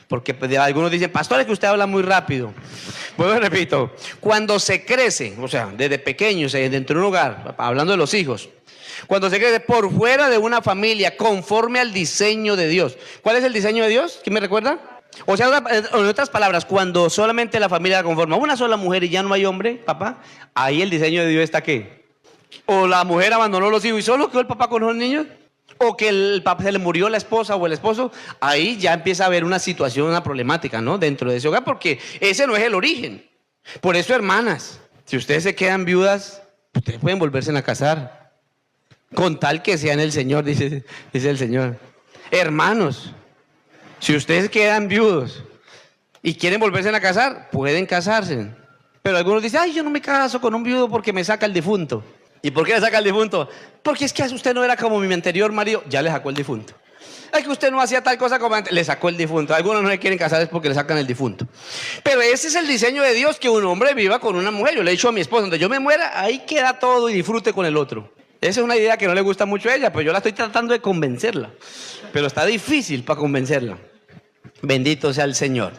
porque algunos dicen, pastor, es que usted habla muy rápido. Vuelvo y repito, cuando se crece, o sea, desde pequeños, dentro de un hogar, hablando de los hijos, cuando se crece por fuera de una familia conforme al diseño de Dios. ¿Cuál es el diseño de Dios? ¿Quién me recuerda? O sea, en otras palabras, cuando solamente la familia conforma una sola mujer y ya no hay hombre, papá, ahí el diseño de Dios está ¿qué? O la mujer abandonó los hijos y solo quedó el papá con los niños, o que el papá se le murió la esposa o el esposo, ahí ya empieza a haber una situación, una problemática, ¿no? Dentro de ese hogar, porque ese no es el origen. Por eso, hermanas, si ustedes se quedan viudas, ustedes pueden volverse a casar, con tal que sea en el Señor, dice el Señor. Hermanos, si ustedes quedan viudos y quieren volverse a casar, pueden casarse. Pero algunos dicen, ay, yo no me caso con un viudo porque me saca el difunto. ¿Y por qué le saca el difunto? Porque es que usted no era como mi anterior marido, ya le sacó el difunto. Es que usted no hacía tal cosa como antes, le sacó el difunto. Algunos no se quieren casar es porque le sacan el difunto. Pero ese es el diseño de Dios, que un hombre viva con una mujer. Yo le he dicho a mi esposa, donde yo me muera, ahí queda todo y disfrute con el otro. Esa es una idea que no le gusta mucho a ella, pero yo la estoy tratando de convencerla. Pero está difícil para convencerla. Bendito sea el Señor.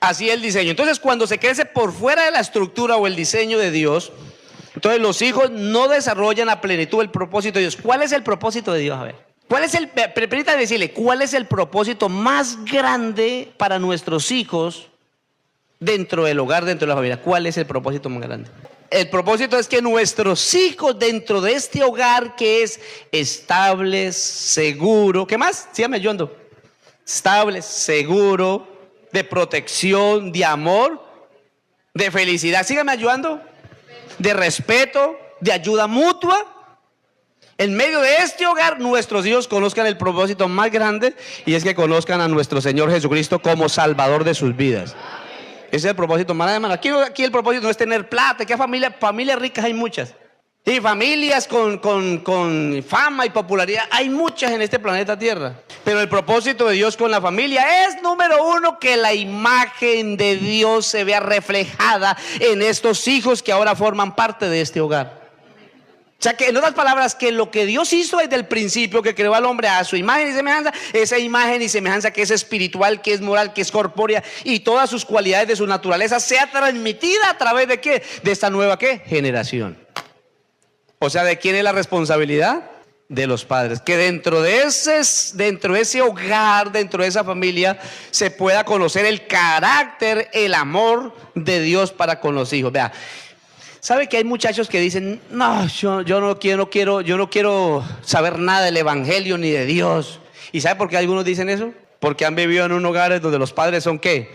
Así es el diseño. Entonces, cuando se crece por fuera de la estructura o el diseño de Dios, entonces los hijos no desarrollan a plenitud el propósito de Dios. ¿Cuál es el propósito de Dios? A ver, permítame decirle, ¿cuál es el propósito más grande para nuestros hijos dentro del hogar, dentro de la familia? ¿Cuál es el propósito más grande? El propósito es que nuestros hijos dentro de este hogar que es estable, seguro, ¿qué más? Sígame ayudando. Estable, seguro, de protección, de amor, de felicidad. Sígame ayudando. De respeto, de ayuda mutua. En medio de este hogar, nuestros hijos conozcan el propósito más grande, y es que conozcan a nuestro Señor Jesucristo como Salvador de sus vidas. Ese es el propósito más grande. Aquí el propósito no es tener plata, que familias ricas hay muchas. Y familias con fama y popularidad hay muchas en este planeta Tierra. Pero el propósito de Dios con la familia es, número uno, que la imagen de Dios se vea reflejada en estos hijos que ahora forman parte de este hogar. O sea que, en otras palabras, que lo que Dios hizo desde el principio, que creó al hombre a su imagen y semejanza, esa imagen y semejanza que es espiritual, que es moral, que es corpórea, y todas sus cualidades de su naturaleza, sea transmitida a través de ¿qué? De esta nueva ¿qué? Generación. O sea, ¿de quién es la responsabilidad? De los padres. Que dentro de ese hogar, dentro de esa familia, se pueda conocer el carácter, el amor de Dios para con los hijos. Vea, ¿sabe que hay muchachos que dicen, no, yo no quiero saber nada del evangelio ni de Dios? ¿Y sabe por qué algunos dicen eso? Porque han vivido en un hogar donde los padres son ¿qué?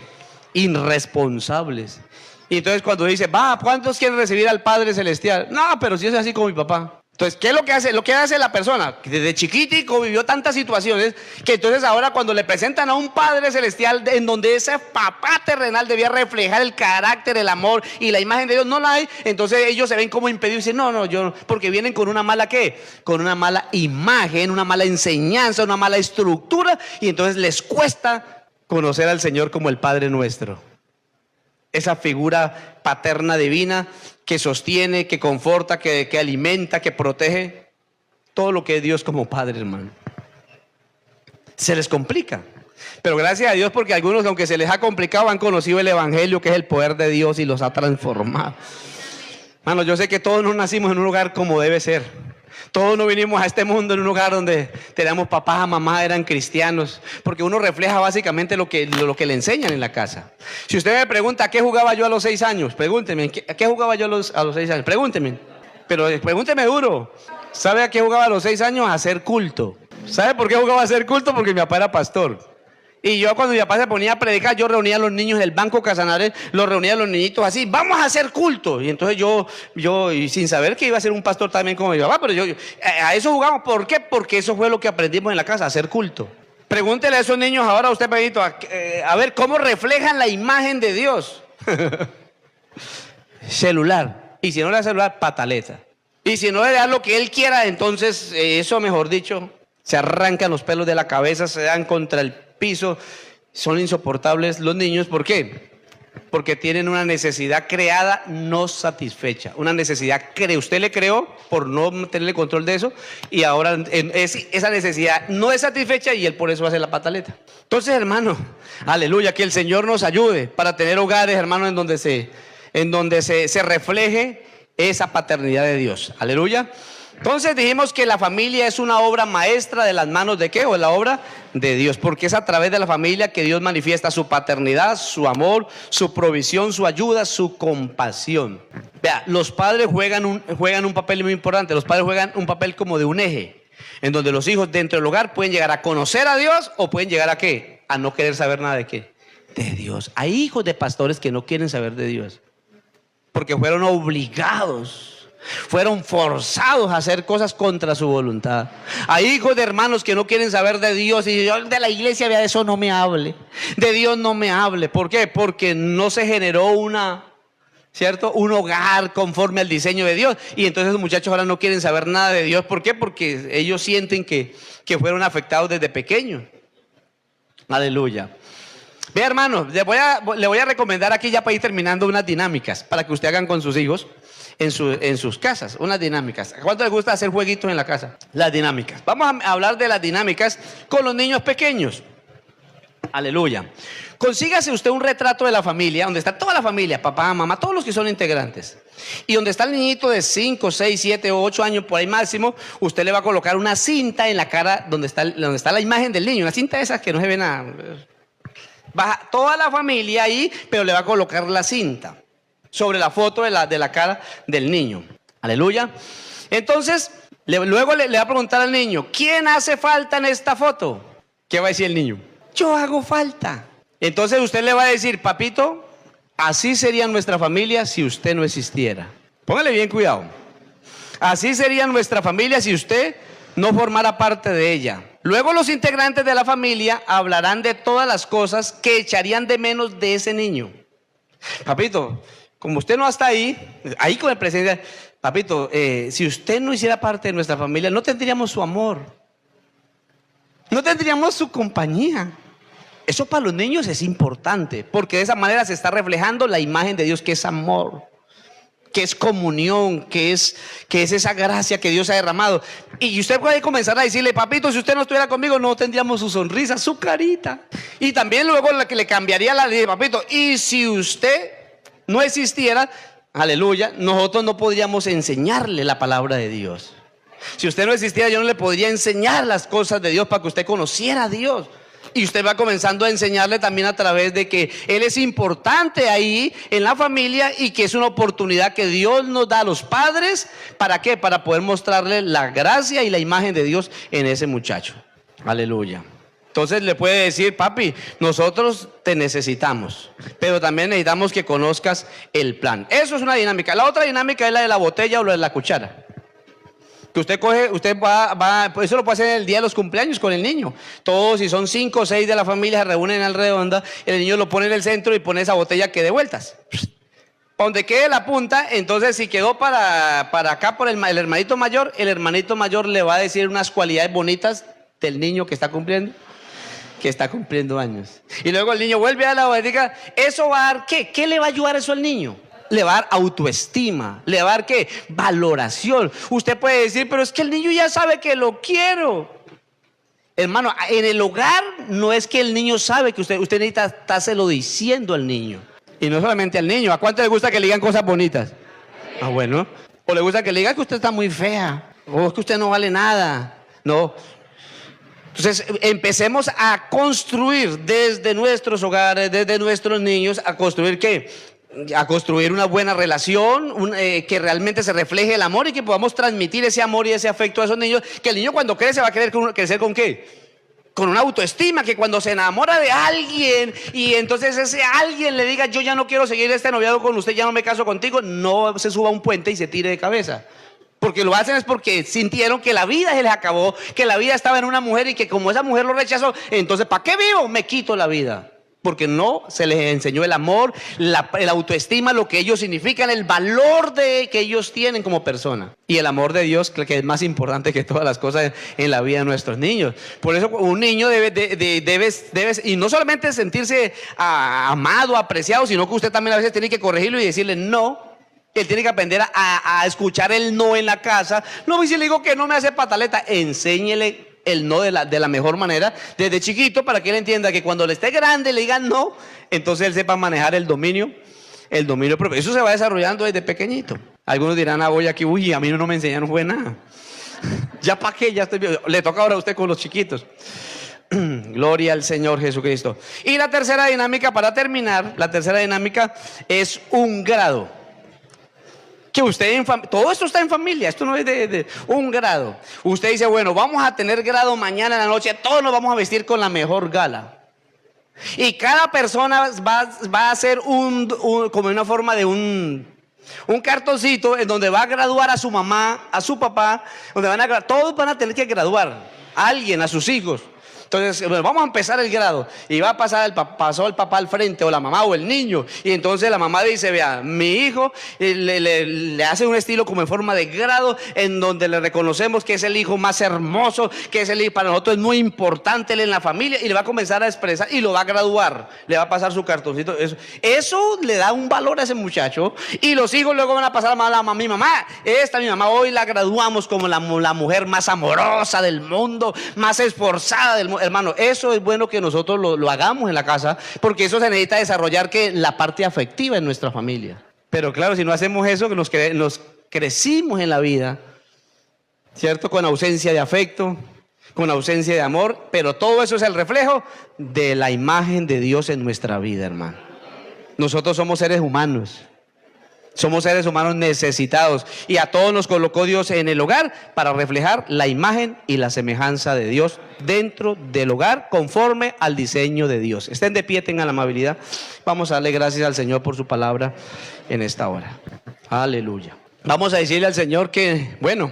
Irresponsables. Y entonces cuando dice, ¿cuántos quieren recibir al Padre Celestial? No, pero si es así como mi papá. Entonces, ¿qué es lo que hace? Lo que hace la persona, que desde chiquitico vivió tantas situaciones, que entonces ahora cuando le presentan a un Padre Celestial en donde ese papá terrenal debía reflejar el carácter, el amor y la imagen de Dios, no la hay, entonces ellos se ven como impedidos y dicen, no, porque vienen con una mala ¿qué? Con una mala imagen, una mala enseñanza, una mala estructura, y entonces les cuesta conocer al Señor como el Padre nuestro. Esa figura paterna divina que sostiene, que conforta, que alimenta, que protege. Todo lo que es Dios como Padre, hermano. Se les complica. Pero gracias a Dios, porque algunos, aunque se les ha complicado, han conocido el evangelio, que es el poder de Dios, y los ha transformado. Hermano, yo sé que todos no nacimos en un lugar como debe ser. Todos no vinimos a este mundo en un lugar donde teníamos papás, mamás, eran cristianos, porque uno refleja básicamente lo que le enseñan en la casa. Si usted me pregunta ¿a qué jugaba yo a los 6 años? Pregúnteme, ¿a qué jugaba yo a los 6 años? Pregúnteme, pero pregúnteme duro. ¿Sabe a qué jugaba a los 6 años? A hacer culto. ¿Sabe por qué jugaba a hacer culto? Porque mi papá era pastor. Y yo cuando mi papá se ponía a predicar, yo reunía a los niños del Banco Casanares, los reunía a los niñitos así, vamos a hacer culto. Y entonces yo y sin saber que iba a ser un pastor también como mi papá, pero a eso jugamos. ¿Por qué? Porque eso fue lo que aprendimos en la casa, a hacer culto. Pregúntele a esos niños ahora, usted Pedrito, a ver cómo reflejan la imagen de Dios. Celular. Y si no le da celular, pataleta. Y si no le da lo que él quiera, entonces eso, mejor dicho, se arrancan los pelos de la cabeza, se dan contra el piso. Son insoportables los niños. ¿Por qué? Porque tienen una necesidad creada no satisfecha. Una necesidad usted le creó por no tenerle control de eso, y ahora esa necesidad no es satisfecha y él por eso hace la pataleta. Entonces, hermano, aleluya, que el Señor nos ayude para tener hogares, hermano, en donde se refleje esa paternidad de Dios. Aleluya. Entonces dijimos que la familia es una obra maestra de las manos ¿de qué? O la obra de Dios, porque es a través de la familia que Dios manifiesta su paternidad, su amor, su provisión, su ayuda, su compasión. Vea, los padres juegan un papel muy importante. Los padres juegan un papel como de un eje, en donde los hijos dentro del hogar pueden llegar a conocer a Dios o pueden llegar a ¿qué? A no querer saber nada de ¿qué? De Dios. Hay hijos de pastores que no quieren saber de Dios, porque fueron obligados, fueron forzados a hacer cosas contra su voluntad. Hay hijos de hermanos que no quieren saber de Dios, y yo de la iglesia, de eso no me hable, de Dios no me hable. ¿Por qué? Porque no se generó un hogar conforme al diseño de Dios, y entonces los muchachos ahora no quieren saber nada de Dios. ¿Por qué? Porque ellos sienten que fueron afectados desde pequeños. Aleluya. Vea, hermanos, le voy a recomendar aquí, ya para ir terminando, unas dinámicas para que usted hagan con sus hijos. en sus casas, unas dinámicas. ¿A cuánto les gusta hacer jueguitos en la casa? Las dinámicas. Vamos a hablar de las dinámicas con los niños pequeños. Aleluya. Consígase usted un retrato de la familia, donde está toda la familia, papá, mamá, todos los que son integrantes. Y donde está el niñito de 5, 6, 7 o 8 años por ahí máximo, usted le va a colocar una cinta en la cara donde está la imagen del niño. Una cinta de esas que no se ve nada. Baja toda la familia ahí, pero le va a colocar la cinta sobre la foto de la cara del niño. Aleluya. Entonces, luego le va a preguntar al niño, ¿quién hace falta en esta foto? ¿Qué va a decir el niño? Yo hago falta. Entonces usted le va a decir, papito, así sería nuestra familia si usted no existiera. Póngale bien cuidado. Así sería nuestra familia si usted no formara parte de ella. Luego los integrantes de la familia hablarán de todas las cosas que echarían de menos de ese niño. Papito, como usted no está ahí con el presidente, papito, si usted no hiciera parte de nuestra familia, no tendríamos su amor. No tendríamos su compañía. Eso para los niños es importante, porque de esa manera se está reflejando la imagen de Dios, que es amor, que es comunión, que es esa gracia que Dios ha derramado. Y usted puede comenzar a decirle, papito, si usted no estuviera conmigo, no tendríamos su sonrisa, su carita. Y también luego la que le cambiaría la ley, papito, y si usted no existiera, aleluya, nosotros no podríamos enseñarle la palabra de Dios. Si usted no existiera, yo no le podría enseñar las cosas de Dios para que usted conociera a Dios. Y usted va comenzando a enseñarle también a través de que Él es importante ahí en la familia y que es una oportunidad que Dios nos da a los padres. ¿Para qué? Para poder mostrarle la gracia y la imagen de Dios en ese muchacho. Aleluya. Entonces le puede decir, papi, nosotros te necesitamos, pero también necesitamos que conozcas el plan. Eso es una dinámica. La otra dinámica es la de la botella o la de la cuchara. Que usted coge, eso lo puede hacer en el día de los cumpleaños con el niño. Todos, si son 5 o 6 de la familia, se reúnen alrededor, el niño lo pone en el centro y pone esa botella que dé vueltas. Donde quede la punta, entonces si quedó para acá por el hermanito mayor le va a decir unas cualidades bonitas del niño que está cumpliendo años. Y luego el niño vuelve a la botella. ¿Eso va a dar qué? ¿Qué le va a ayudar eso al niño? Le va a dar autoestima, le va a dar ¿qué? Valoración. Usted puede decir, pero es que el niño ya sabe que lo quiero. Hermano, en el hogar no es que el niño sabe que usted necesita estárselo diciendo al niño. Y no solamente al niño. ¿A cuánto le gusta que le digan cosas bonitas? Ah, bueno. O le gusta que le digan que usted está muy fea, o es que usted no vale nada. No. Entonces empecemos a construir desde nuestros hogares, desde nuestros niños, a construir ¿qué? A construir una buena relación, que realmente se refleje el amor y que podamos transmitir ese amor y ese afecto a esos niños. Que el niño cuando crece va a querer crecer ¿con qué? Con una autoestima, que cuando se enamora de alguien y entonces ese alguien le diga, yo ya no quiero seguir este noviazgo con usted, ya no me caso contigo, no se suba a un puente y se tire de cabeza. Porque lo hacen es porque sintieron que la vida se les acabó, que la vida estaba en una mujer y que como esa mujer lo rechazó, entonces ¿para qué vivo? Me quito la vida. Porque no se les enseñó el amor, la autoestima, lo que ellos significan, el valor que ellos tienen como persona. Y el amor de Dios, que es más importante que todas las cosas en la vida de nuestros niños. Por eso un niño debe y no solamente sentirse amado, apreciado, sino que usted también a veces tiene que corregirlo y decirle no. Él tiene que aprender a escuchar el no en la casa. No, y si le digo que no me hace pataleta, enséñele el no de la mejor manera desde chiquito, para que él entienda que cuando le esté grande le digan no, entonces él sepa manejar el dominio propio. Eso se va desarrollando desde pequeñito. Algunos dirán, voy aquí, uy, a mí no me enseñaron fue nada. Ya para qué, ya estoy bien. Le toca ahora a usted con los chiquitos. Gloria al Señor Jesucristo. Y la tercera dinámica, para terminar, la tercera dinámica es un grado. Que usted todo esto está en familia, esto no es de un grado. Usted dice, bueno, vamos a tener grado mañana en la noche, todos nos vamos a vestir con la mejor gala. Y cada persona va a hacer como una forma de un cartoncito en donde va a graduar a su mamá, a su papá, donde todos van a tener que graduar a alguien, a sus hijos. Entonces, bueno, vamos a empezar el grado. Y va a pasar pasó el papá al frente, o la mamá, o el niño. Y entonces la mamá dice, vea, mi hijo le hace un estilo como en forma de grado, en donde le reconocemos que es el hijo más hermoso, que es el hijo, para nosotros es muy importante él en la familia, y le va a comenzar a expresar, y lo va a graduar. Le va a pasar su cartoncito. Eso le da un valor a ese muchacho. Y los hijos luego van a pasar a la mamá, mi mamá, mi mamá hoy la graduamos como la mujer más amorosa del mundo, más esforzada del mundo. Hermano, eso es bueno que nosotros lo hagamos en la casa, porque eso se necesita desarrollar, que la parte afectiva en nuestra familia. Pero claro, si no hacemos eso, que nos crecimos en la vida, ¿cierto? Con ausencia de afecto, con ausencia de amor, pero todo eso es el reflejo de la imagen de Dios en nuestra vida, hermano. Nosotros somos seres humanos. Somos seres humanos necesitados, y a todos nos colocó Dios en el hogar para reflejar la imagen y la semejanza de Dios dentro del hogar, conforme al diseño de Dios. Estén de pie, tengan la amabilidad. Vamos a darle gracias al Señor por su palabra en esta hora. Aleluya. Vamos a decirle al Señor que, bueno,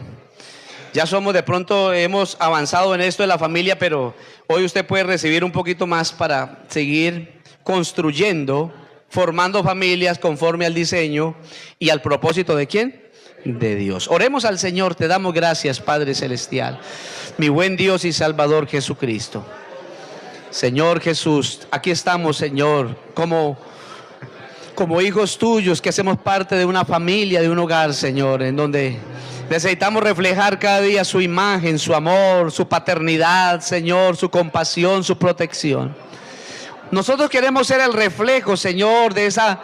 ya de pronto hemos avanzado en esto de la familia, pero hoy usted puede recibir un poquito más para seguir construyendo, formando familias conforme al diseño y al propósito ¿de quién? De Dios. Oremos al Señor. Te damos gracias, Padre Celestial, mi buen Dios y Salvador Jesucristo. Señor Jesús, aquí estamos, Señor, como hijos tuyos, que hacemos parte de una familia, de un hogar, Señor, en donde necesitamos reflejar cada día su imagen, su amor, su paternidad, Señor, su compasión, su protección. Nosotros queremos ser el reflejo, Señor, de esa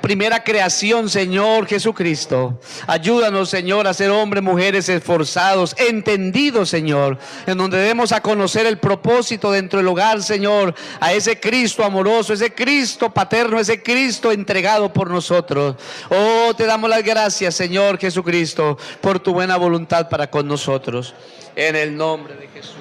primera creación, Señor Jesucristo. Ayúdanos, Señor, a ser hombres, mujeres esforzados, entendidos, Señor, en donde debemos a conocer el propósito dentro del hogar, Señor, a ese Cristo amoroso, ese Cristo paterno, ese Cristo entregado por nosotros. Oh, te damos las gracias, Señor Jesucristo, por tu buena voluntad para con nosotros. En el nombre de Jesús.